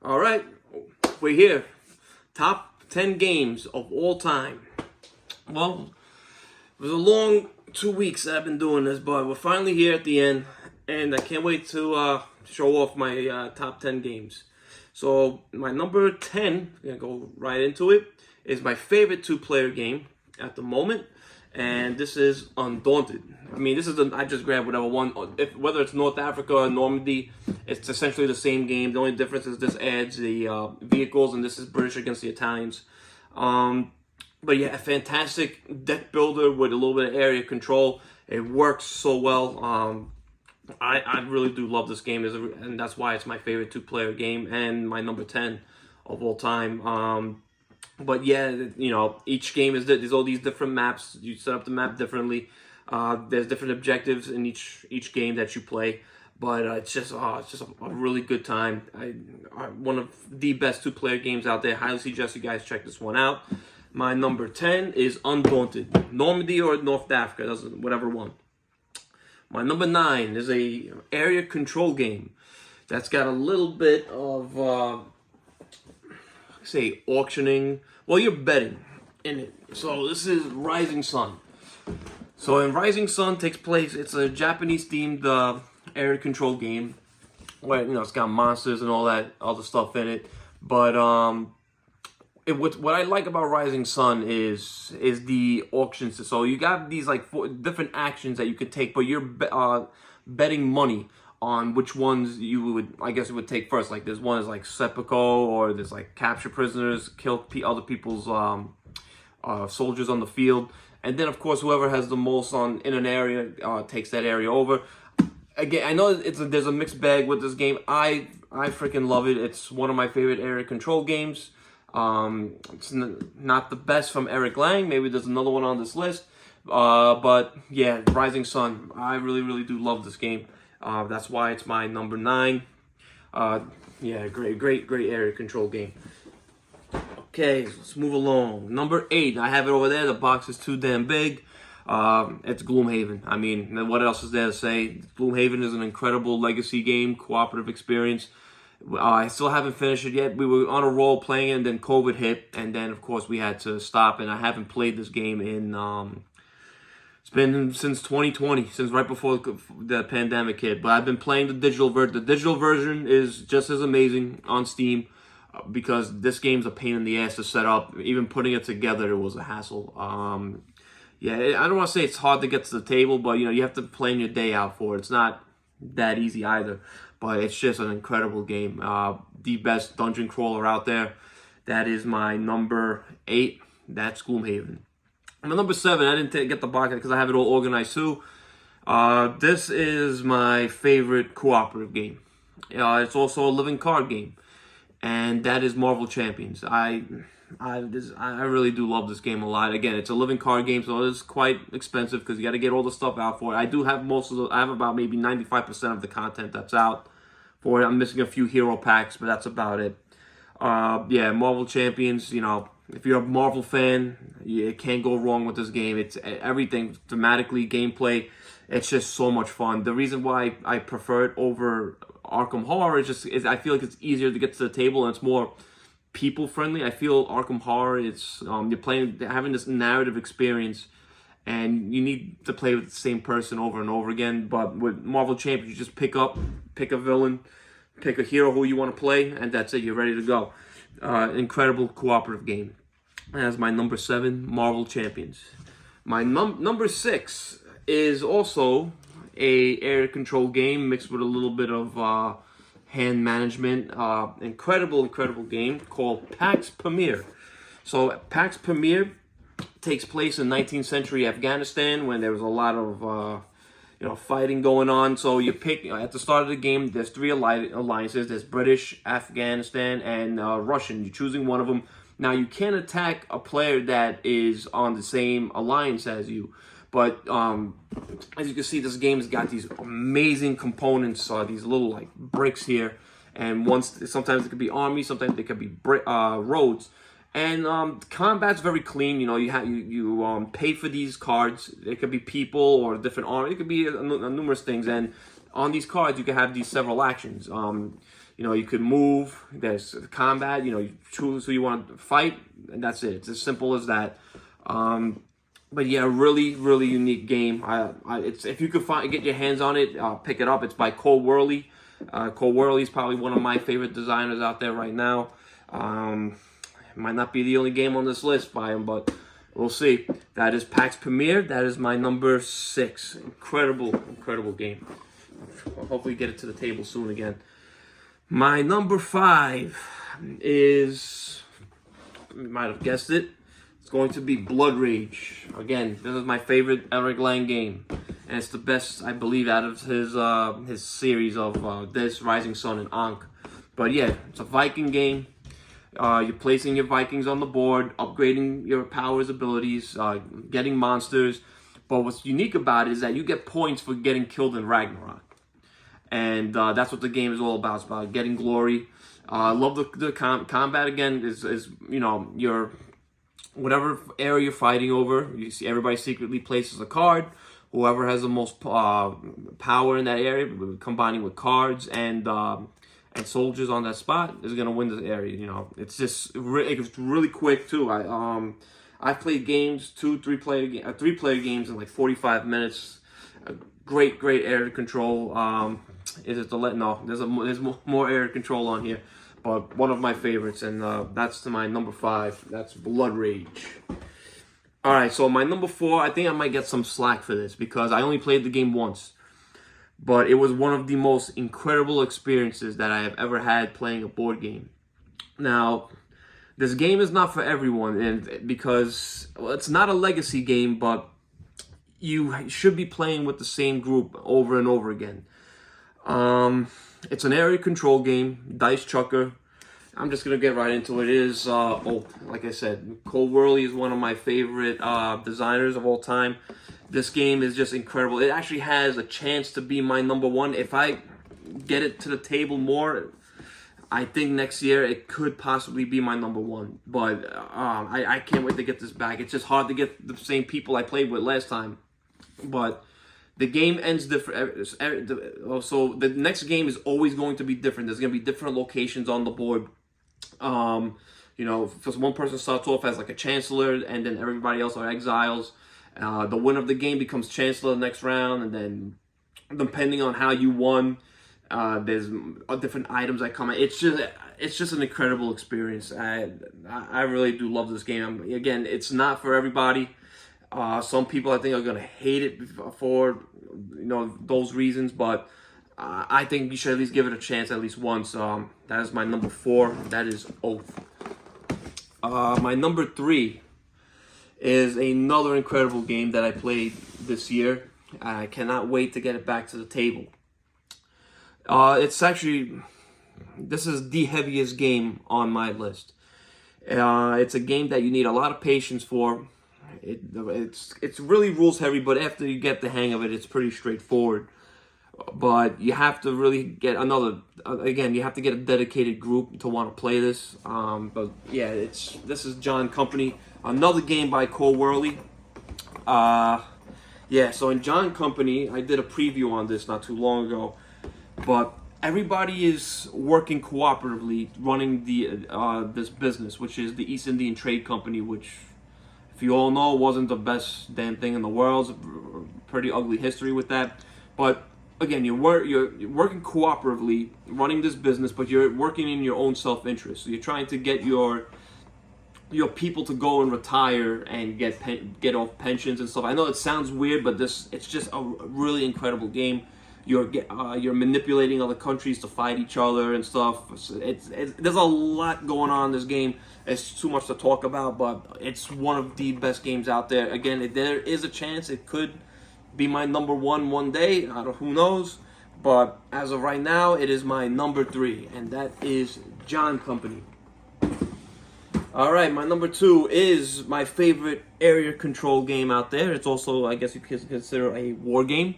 All right, we're here. Top 10 games of all time. Well, it was a long 2 weeks that I've been doing this, but we're finally here at the end, and I can't wait to show off my top 10 games. So, my number 10, I'm going to go right into it, is my favorite two-player game at the moment, and this is Undaunted. I mean, I just grabbed whatever one, whether it's North Africa or Normandy, it's essentially the same game. The only difference is this adds the vehicles, and this is British against the Italians. But yeah, a fantastic deck builder with a little bit of area control. It works so well. I really do love this game, and that's why it's my favorite two-player game and my number 10 of all time. But yeah, each game there's all these different maps. You set up the map differently. There's different objectives in each game that you play. But it's just a really good time. One of the best two-player games out there. Highly suggest you guys check this one out. My number 10 is Undaunted. Normandy or North Africa, whatever one. My number 9 is a area control game that's got a little bit of auctioning. Well, you're betting in it. So this is Rising Sun. So in Rising Sun takes place. It's a Japanese themed area control game where it's got monsters and all that other stuff in it. But what I like about Rising Sun is the auctions. So you got these like 4 different actions that you could take, but you're betting money on which ones you would take first. Like there's one is like seppuku, or there's like capture prisoners, kill other people's soldiers on the field, and then of course whoever has the most in an area takes that area over. Again, I know there's a mixed bag with this game. I freaking love it. It's one of my favorite area control games. It's not the best from Eric Lang. Maybe there's another one on this list. But yeah, Rising Sun. I really, really do love this game. That's why it's my number 9. Yeah, great area control game. Okay, let's move along. Number 8. I have it over there. The box is too damn big. It's Gloomhaven. I mean, what else is there to say? Gloomhaven is an incredible legacy game, cooperative experience. I still haven't finished it yet. We were on a roll playing it, and then COVID hit, and then of course we had to stop. And I haven't played this game in it's been since 2020, since right before the pandemic hit. But I've been playing the digital version. The digital version is just as amazing on Steam because this game's a pain in the ass to set up. Even putting it together, it was a hassle. Yeah, I don't want to say it's hard to get to the table, but you have to plan your day out for it. It's not that easy either. But it's just an incredible game. The best dungeon crawler out there. That is my number 8. That's Gloomhaven. My number 7, I didn't get the box because I have it all organized too. This is my favorite cooperative game. It's also a living card game. And that is Marvel Champions. I really do love this game a lot. Again, it's a living card game, so it's quite expensive because you got to get all the stuff out for it. I do have I have about maybe 95% of the content that's out for it. I'm missing a few hero packs, but that's about it. Yeah, Marvel Champions, if you're a Marvel fan, you can't go wrong with this game. It's everything, thematically, gameplay. It's just so much fun. The reason why I prefer it over Arkham Horror is I feel like it's easier to get to the table and it's more people friendly. I feel Arkham Horror, it's you're having this narrative experience, and you need to play with the same person over and over again. But with Marvel Champions, you just pick a villain, pick a hero who you want to play, and that's it. You're ready to go. Incredible cooperative game. That's my number 7, Marvel Champions. My number 6 is also a area control game mixed with a little bit of hand management. Incredible game called Pax Pamir. So Pax Pamir takes place in 19th century Afghanistan when there was a lot of fighting going on. So you pick at the start of the game. There's 3 alliances. There's British, Afghanistan, and Russian. You're choosing one of them. Now you can attack a player that is on the same alliance as you. But as you can see, this game has got these amazing components, these little like bricks here, and sometimes it could be armies, sometimes it could be roads, and combat's very clean. You pay for these cards. It could be people or different armies. It could be numerous things, and on these cards you can have these several actions. You know, you could move. There's combat. You know, you choose who you want to fight, and that's it. It's as simple as that. But yeah, really, really unique game. It's if you could get your hands on it, pick it up. It's by Cole Wehrle. Cole Wehrle is probably one of my favorite designers out there right now. Might not be the only game on this list by him, but we'll see. That is PAX Premier. That is my number 6. Incredible, incredible game. I'll hopefully get it to the table soon again. My number 5 is, you might have guessed it, it's going to be Blood Rage. Again, this is my favorite Eric Lang game, and it's the best, I believe, out of his series of this, Rising Sun, and Ankh. But yeah, it's a Viking game. You're placing your Vikings on the board, upgrading your powers, abilities, getting monsters. But what's unique about it is that you get points for getting killed in Ragnarok. And that's what the game is all about. It's about getting glory. I love the combat. Again, is you know, your whatever area you're fighting over, you see everybody secretly places a card. Whoever has the most power in that area, combining with cards and soldiers on that spot, is gonna win the area. You know, it's just it's really quick too. I've played games, 3-player games in like 45 minutes. Great area control. Is it the no? There's more area control on here, but one of my favorites, and that's to my number 5. That's Blood Rage. All right, so my number 4, I think I might get some slack for this because I only played the game once, but it was one of the most incredible experiences that I have ever had playing a board game. Now, this game is not for everyone, and because it's not a legacy game, but you should be playing with the same group over and over again. It's an area control game, Dice Chucker. I'm just gonna get right into it. It is, like I said, Cole Wehrle is one of my favorite designers of all time. This game is just incredible. It actually has a chance to be my number 1. If I get it to the table more, I think next year it could possibly be my number 1. But I can't wait to get this back. It's just hard to get the same people I played with last time. But the game ends different. So the next game is always going to be different. There's going to be different locations on the board. You know, because one person starts off as like a chancellor, and then everybody else are exiles. The winner of the game becomes chancellor the next round, and then depending on how you won, there's different items that come out. It's just an incredible experience. I really do love this game. Again, it's not for everybody. Some people I think are gonna hate it for those reasons, but I think you should at least give it a chance at least once. That is my number 4. That is Oath. My number 3 is another incredible game that I played this year. I cannot wait to get it back to the table. It's actually, this is the heaviest game on my list. It's a game that you need a lot of patience for. It's really rules heavy, but after you get the hang of it, it's pretty straightforward. But you have to really get you have to get a dedicated group to want to play this. But yeah, this is John Company, another game by Cole Wehrle. Yeah, so in John Company, I did a preview on this not too long ago, but everybody is working cooperatively, running this business, which is the East Indian Trade Company, which, if you all know, wasn't the best damn thing in the world. It's a pretty ugly history with that. But again, you're working cooperatively, running this business, but you're working in your own self-interest. So you're trying to get your people to go and retire and get off pensions and stuff. I know it sounds weird, but it's just a really incredible game. You're manipulating other countries to fight each other and stuff. There's a lot going on in this game. It's too much to talk about, but it's one of the best games out there. Again, there is a chance it could be my number 1 one day. Who knows? But as of right now, it is my number 3, and that is John Company. All right, my number 2 is my favorite area control game out there. It's also, I guess you could consider, a war game.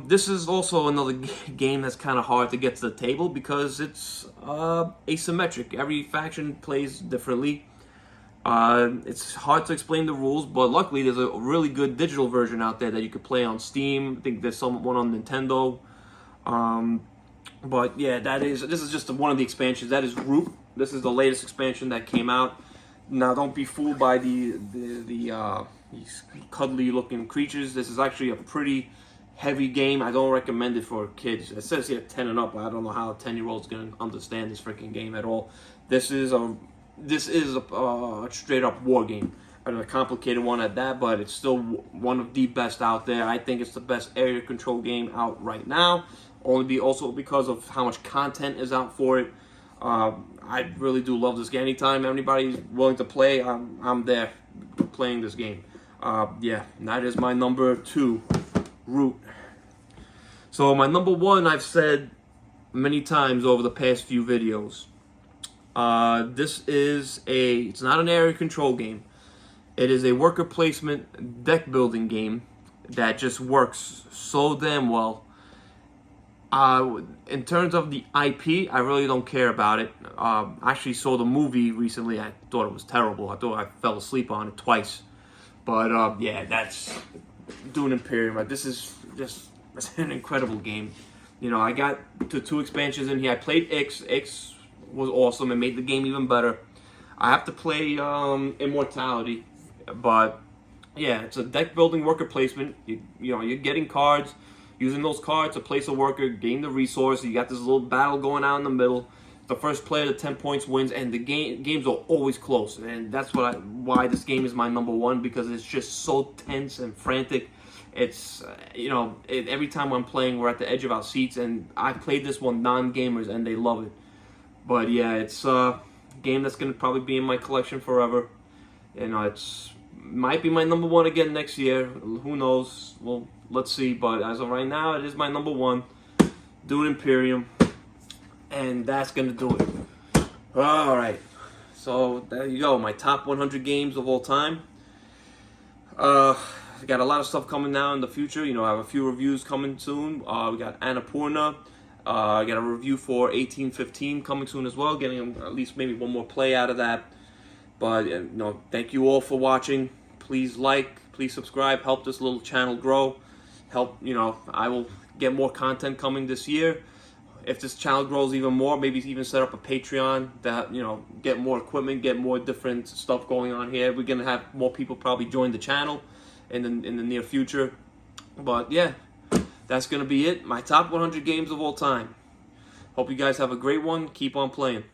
This is also another game that's kind of hard to get to the table because it's asymmetric. Every faction plays differently. It's hard to explain the rules, but luckily there's a really good digital version out there that you could play on Steam. I think there's one on Nintendo. But yeah, this is just one of the expansions. That is Root. This is the latest expansion that came out. Now, don't be fooled by these cuddly looking creatures. This is actually a pretty heavy game. I don't recommend it for kids. It says here 10 and up. I don't know how a 10-year-old's gonna understand this freaking game at all. This is a straight up war game. And a complicated one at that, but it's still one of the best out there. I think it's the best area control game out right now. Also because of how much content is out for it. I really do love this game. Anytime anybody's willing to play, I'm there playing this game. Yeah, that is my number 2, Root. So my number 1, I've said many times over the past few videos. It's not an area control game. It is a worker placement deck building game that just works so damn well. In terms of the IP, I really don't care about it. I actually saw the movie recently. I thought it was terrible. I thought I fell asleep on it twice. But yeah, that's Dune Imperium. This is just an incredible game. You know, I got to 2 expansions in here. I played X. X was awesome. It made the game even better. I have to play Immortality. But yeah, it's a deck building worker placement. You know, you're getting cards, using those cards to place a worker, gain the resource. You got this little battle going on in the middle. The first player to 10 points wins, and the games are always close. And that's why this game is my number 1, because it's just so tense and frantic. It's every time I'm playing, we're at the edge of our seats, and I've played this one non-gamers, and they love it. But yeah, it's a game that's gonna probably be in my collection forever. You know, might be my number 1 again next year. Who knows? Well, let's see. But as of right now, it is my number 1, Dune Imperium, and that's gonna do it. All right. So there you go. My top 100 games of all time. I got a lot of stuff coming now in the future. You know, I have a few reviews coming soon. We got Annapurna. I got a review for 1815 coming soon as well. Getting at least maybe one more play out of that. But thank you all for watching. Please like, please subscribe, help this little channel grow. I will get more content coming this year. If this channel grows even more, maybe even set up a Patreon that, get more equipment, get more different stuff going on here. We're gonna have more people probably join the channel in the near future. But yeah, that's gonna be it. My top 100 games of all time. Hope you guys have a great one. Keep on playing.